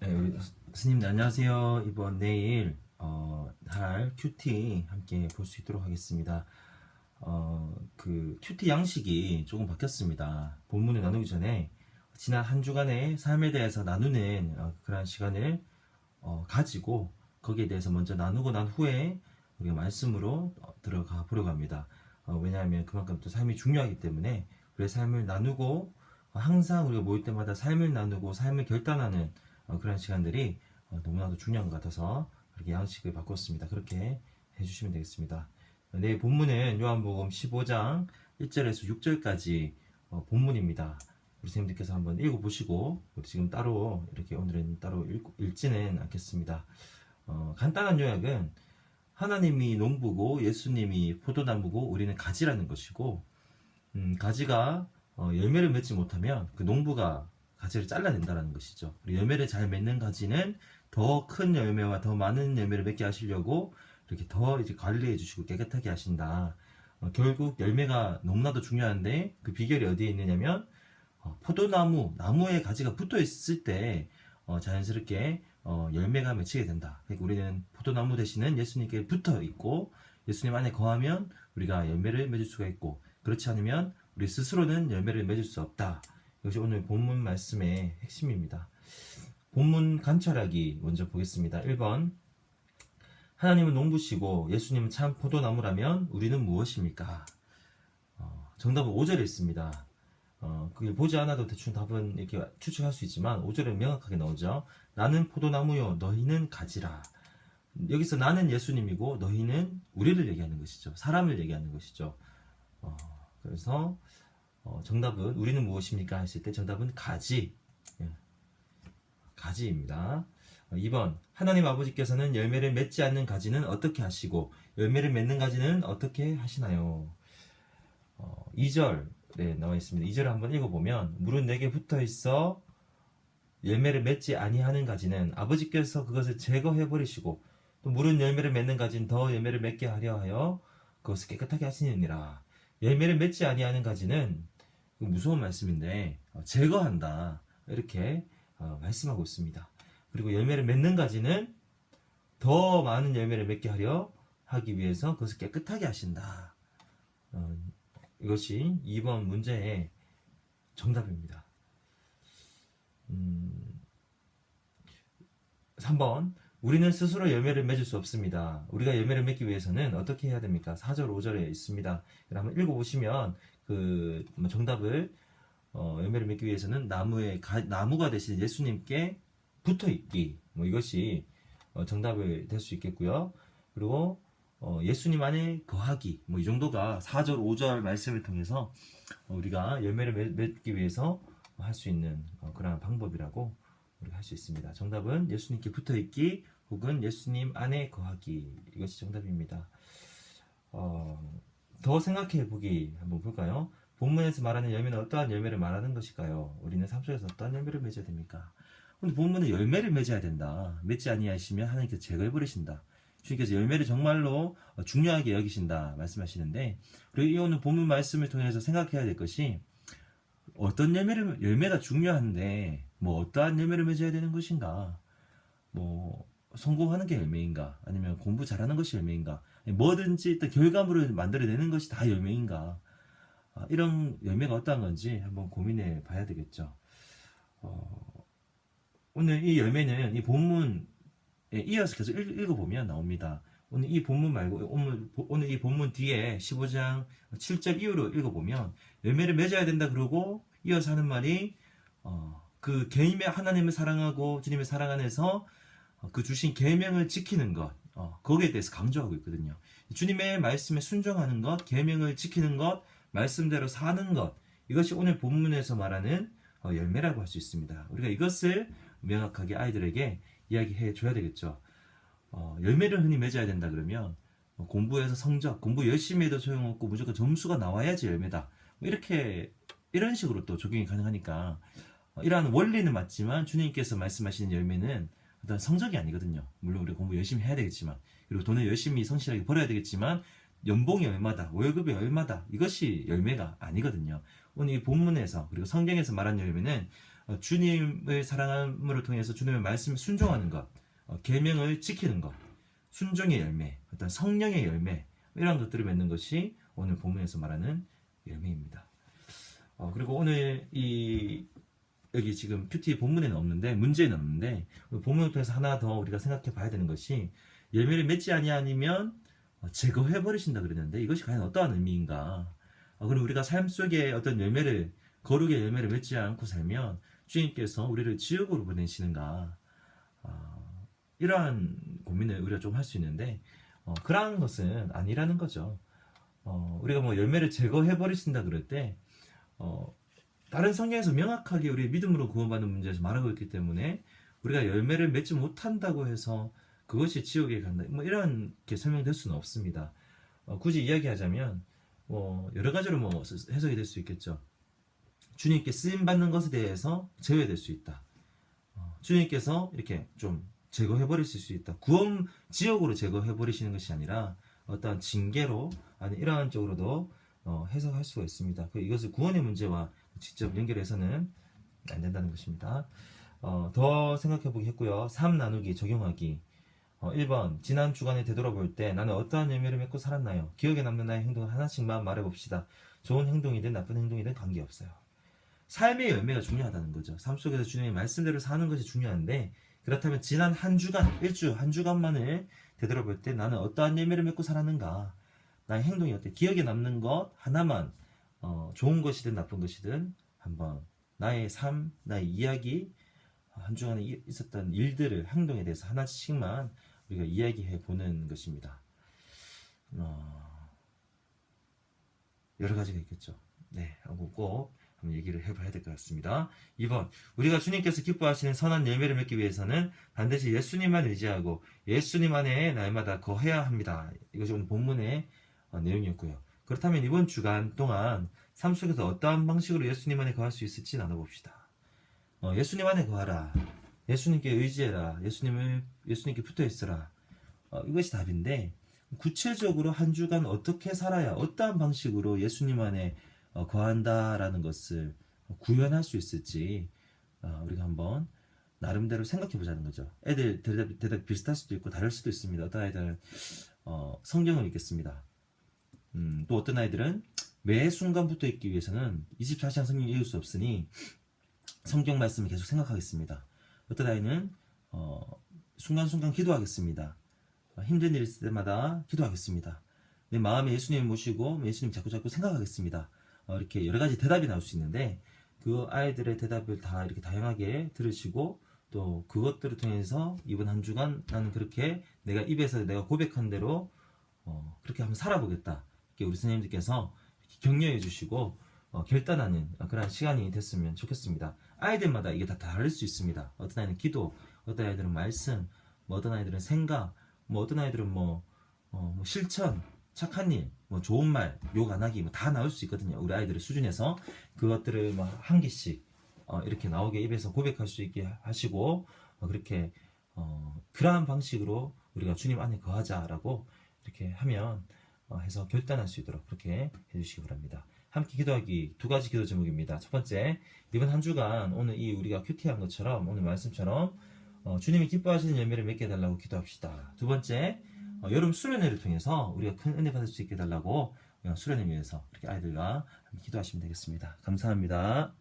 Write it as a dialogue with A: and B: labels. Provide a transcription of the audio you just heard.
A: 네, 우리 스님들 안녕하세요. 이번 내일 할 큐티 함께 볼 수 있도록 하겠습니다. 그 큐티 양식이 조금 바뀌었습니다. 본문을 나누기 전에 지난 한 주간의 삶에 대해서 나누는 그런 시간을 가지고 거기에 대해서 먼저 나누고 난 후에 우리가 말씀으로 들어가 보려고 합니다. 왜냐하면 그만큼 또 삶이 중요하기 때문에 우리의 삶을 나누고 항상 우리가 모일 때마다 삶을 나누고 삶을 결단하는 그런 시간들이 너무나도 중요한 것 같아서 그렇게 양식을 바꿨습니다. 그렇게 해주시면 되겠습니다. 네, 본문은 요한복음 15장 1절에서 6절까지 본문입니다. 우리 선생님들께서 한번 읽어보시고 우리 지금 따로 이렇게 오늘은 따로 읽지는 않겠습니다. 간단한 요약은 하나님이 농부고 예수님이 포도나무고 우리는 가지라는 것이고 가지가 열매를 맺지 못하면 그 농부가 가지를 잘라낸다는 것이죠. 그리고 열매를 잘 맺는 가지는 더 큰 열매와 더 많은 열매를 맺게 하시려고 이렇게 더 이제 관리해 주시고 깨끗하게 하신다. 결국 열매가 너무나도 중요한데 그 비결이 어디에 있느냐면 나무에 가지가 붙어 있을 때 자연스럽게 열매가 맺히게 된다. 그러니까 우리는 포도나무 대신은 예수님께 붙어 있고 예수님 안에 거하면 우리가 열매를 맺을 수가 있고 그렇지 않으면 우리 스스로는 열매를 맺을 수 없다. 이것이 오늘 본문 말씀의 핵심입니다. 본문 관찰하기 먼저 보겠습니다. 1번 하나님은 농부시고 예수님은 참 포도나무라면 우리는 무엇입니까? 정답은 5절에 있습니다. 그게 보지 않아도 대충 답은 이렇게 추측할 수 있지만 5절에 명확하게 나오죠. 나는 포도나무요 너희는 가지라. 여기서 나는 예수님이고 너희는 우리를 얘기하는 것이죠. 사람을 얘기하는 것이죠. 그래서 정답은 우리는 무엇입니까? 했을 때 정답은 가지. 예, 가지입니다. 2번 하나님 아버지께서는 열매를 맺지 않는 가지는 어떻게 하시고 열매를 맺는 가지는 어떻게 하시나요? 2절에 나와 있습니다. 2절을 한번 읽어보면 물은 내게 붙어 있어 열매를 맺지 아니하는 가지는 아버지께서 그것을 제거해 버리시고 또 물은 열매를 맺는 가지는 더 열매를 맺게 하려 하여 그것을 깨끗하게 하시느니라. 열매를 맺지 아니하는 가지는 무서운 말씀인데 제거한다 이렇게 말씀하고 있습니다. 그리고 열매를 맺는 가지는 더 많은 열매를 맺게 하려 하기 위해서 그것을 깨끗하게 하신다. 이것이 2번 문제의 정답입니다. 3번 우리는 스스로 열매를 맺을 수 없습니다. 우리가 열매를 맺기 위해서는 어떻게 해야 됩니까? 4절 5절에 있습니다. 한번 읽어보시면 그 정답을 열매를 맺기 위해서는 나무가 되신 예수님께 붙어있기 이것이 정답이 될 수 있겠고요. 그리고 예수님 안에 거하기 이 정도가 4절 5절 말씀을 통해서 우리가 열매를 맺기 위해서 할 수 있는 그런 방법이라고 우리가 할 수 있습니다. 정답은 예수님께 붙어있기 혹은 예수님 안에 거하기 이것이 정답입니다. 더 생각해 보기 한번 볼까요? 본문에서 말하는 열매는 어떠한 열매를 말하는 것일까요? 우리는 삶 속에서 어떠한 열매를 맺어야 됩니까? 근데 본문은 열매를 맺어야 된다. 맺지 아니하시면 하나님께서 제거해 버리신다. 주님께서 열매를 정말로 중요하게 여기신다 말씀하시는데 그리고 이 오늘 본문 말씀을 통해서 생각해야 될 것이 어떤 열매가 중요한데 어떠한 열매를 맺어야 되는 것인가? 성공하는 게 열매인가? 아니면 공부 잘하는 것이 열매인가? 뭐든지 일단 결과물을 만들어내는 것이 다 열매인가? 이런 열매가 어떠한 건지 한번 고민해 봐야 되겠죠. 오늘 이 열매는 이 본문에 이어서 계속 읽어보면 나옵니다. 오늘 이 본문 말고 오늘 이 본문 뒤에 15장 7절 이후로 읽어보면 열매를 맺어야 된다 그러고 이어서 하는 말이 그 계명의 하나님을 사랑하고 주님을 사랑 안에서 그 주신 계명을 지키는 것 거기에 대해서 강조하고 있거든요. 주님의 말씀에 순종하는 것, 계명을 지키는 것, 말씀대로 사는 것 이것이 오늘 본문에서 말하는 열매라고 할 수 있습니다. 우리가 이것을 명확하게 아이들에게 이야기해 줘야 되겠죠. 열매를 흔히 맺어야 된다 그러면 공부해서 공부 열심히 해도 소용없고 무조건 점수가 나와야지 열매다. 이런 식으로 또 적용이 가능하니까 이러한 원리는 맞지만 주님께서 말씀하시는 열매는 어떤 성적이 아니거든요. 물론 우리가 공부 열심히 해야 되겠지만 그리고 돈을 열심히 성실하게 벌어야 되겠지만 연봉이 얼마다, 월급이 얼마다 이것이 열매가 아니거든요. 오늘 이 본문에서 그리고 성경에서 말하는 열매는 주님을 사랑함으로 통해서 주님의 말씀에 순종하는 것, 계명을 지키는 것, 순종의 열매, 어떤 성령의 열매, 이런 것들을 맺는 것이 오늘 본문에서 말하는 열매입니다. 그리고 오늘 여기 지금 큐티 본문에는 없는데, 문제는 없는데, 본문을 통해서 하나 더 우리가 생각해 봐야 되는 것이, 열매를 맺지 아니하면 제거해 버리신다 그랬는데, 이것이 과연 어떠한 의미인가? 그리고 우리가 삶 속에 어떤 열매를, 거룩의 열매를 맺지 않고 살면 주님께서 우리를 지옥으로 보내시는가? 이러한 고민을 우리가 좀 할 수 있는데, 그러한 것은 아니라는 거죠. 우리가 뭐 열매를 제거해 버리신다 그럴 때, 다른 성경에서 명확하게 우리의 믿음으로 구원받는 문제에서 말하고 있기 때문에 우리가 열매를 맺지 못한다고 해서 그것이 지옥에 간다, 뭐 이렇게 설명될 수는 없습니다. 굳이 이야기하자면 여러 가지로 해석이 될 수 있겠죠. 주님께 쓰임 받는 것에 대해서 제외될 수 있다. 주님께서 이렇게 좀 제거해 버리실 수 있다. 구원 지옥으로 제거해 버리시는 것이 아니라 어떠한 징계로, 아니 이러한 쪽으로도 해석할 수가 있습니다. 이것을 구원의 문제와 직접 연결해서는 안 된다는 것입니다. 더 생각해보기 했고요. 3 나누기, 적용하기. 1번, 지난 주간에 되돌아볼 때 나는 어떠한 열매를 맺고 살았나요? 기억에 남는 나의 행동을 하나씩만 말해봅시다. 좋은 행동이든 나쁜 행동이든 관계없어요. 삶의 열매가 중요하다는 거죠. 삶 속에서 주님의 말씀대로 사는 것이 중요한데, 그렇다면 지난 한 주간, 한 주간만을 되돌아볼 때 나는 어떠한 열매를 맺고 살았는가? 나의 행동이 어때? 기억에 남는 것 하나만, 좋은 것이든 나쁜 것이든 한번 나의 삶, 나의 이야기, 한 주간에 있었던 일들을, 행동에 대해서 하나씩만 우리가 이야기해 보는 것입니다. 여러 가지가 있겠죠. 네, 꼭 한번 얘기를 해봐야 될 것 같습니다. 2번, 우리가 주님께서 기뻐하시는 선한 열매를 맺기 위해서는 반드시 예수님만 의지하고 예수님 안에 날마다 거해야 합니다. 이것이 오늘 본문의 내용이었고요. 그렇다면 이번 주간 동안 삶 속에서 어떠한 방식으로 예수님 안에 거할 수 있을지 나눠봅시다. 예수님 안에 거하라. 예수님께 의지해라. 예수님께 붙어 있어라. 이것이 답인데, 구체적으로 한 주간 어떻게 살아야, 어떠한 방식으로 예수님 안에 거한다라는 것을 구현할 수 있을지 우리가 한번 나름대로 생각해 보자는 거죠. 애들 대답 비슷할 수도 있고 다를 수도 있습니다. 어떤 아이들은 성경을 읽겠습니다. 또 어떤 아이들은 매 순간 붙어 있기 위해서는 24시간 성경을 읽을 수 없으니 성경 말씀을 계속 생각하겠습니다. 어떤 아이는 순간순간 기도하겠습니다. 힘든 일 있을 때마다 기도하겠습니다. 내 마음에 예수님을 모시고 예수님 자꾸 생각하겠습니다. 이렇게 여러 가지 대답이 나올 수 있는데, 그 아이들의 대답을 다 이렇게 다양하게 들으시고 또 그것들을 통해서 이번 한 주간 나는 그렇게 내가 입에서 내가 고백한 대로 그렇게 한번 살아보겠다. 이렇게 우리 선생님들께서 격려해 주시고 결단하는 그런 시간이 됐으면 좋겠습니다. 아이들마다 이게 다 다를 수 있습니다. 어떤 아이는 기도, 어떤 아이들은 말씀, 어떤 아이들은 생각, 어떤 아이들은 실천, 착한 일, 좋은 말, 욕 안 하기, 다 나올 수 있거든요. 우리 아이들의 수준에서 그것들을 한 개씩 이렇게 나오게 입에서 고백할 수 있게 하시고, 그렇게 그러한 방식으로 우리가 주님 안에 거하자라고 이렇게 하면 해서 결단할 수 있도록 그렇게 해주시기 바랍니다. 함께 기도하기 2가지 기도 제목입니다. 첫 번째, 이번 한 주간 오늘 우리가 큐티한 것처럼 오늘 말씀처럼 주님이 기뻐하시는 열매를 맺게 해달라고 기도합시다. 두 번째, 여름 수련회를 통해서 우리가 큰 은혜 받을 수 있게 해달라고 수련회 위해서 이렇게 아이들과 함께 기도하시면 되겠습니다. 감사합니다.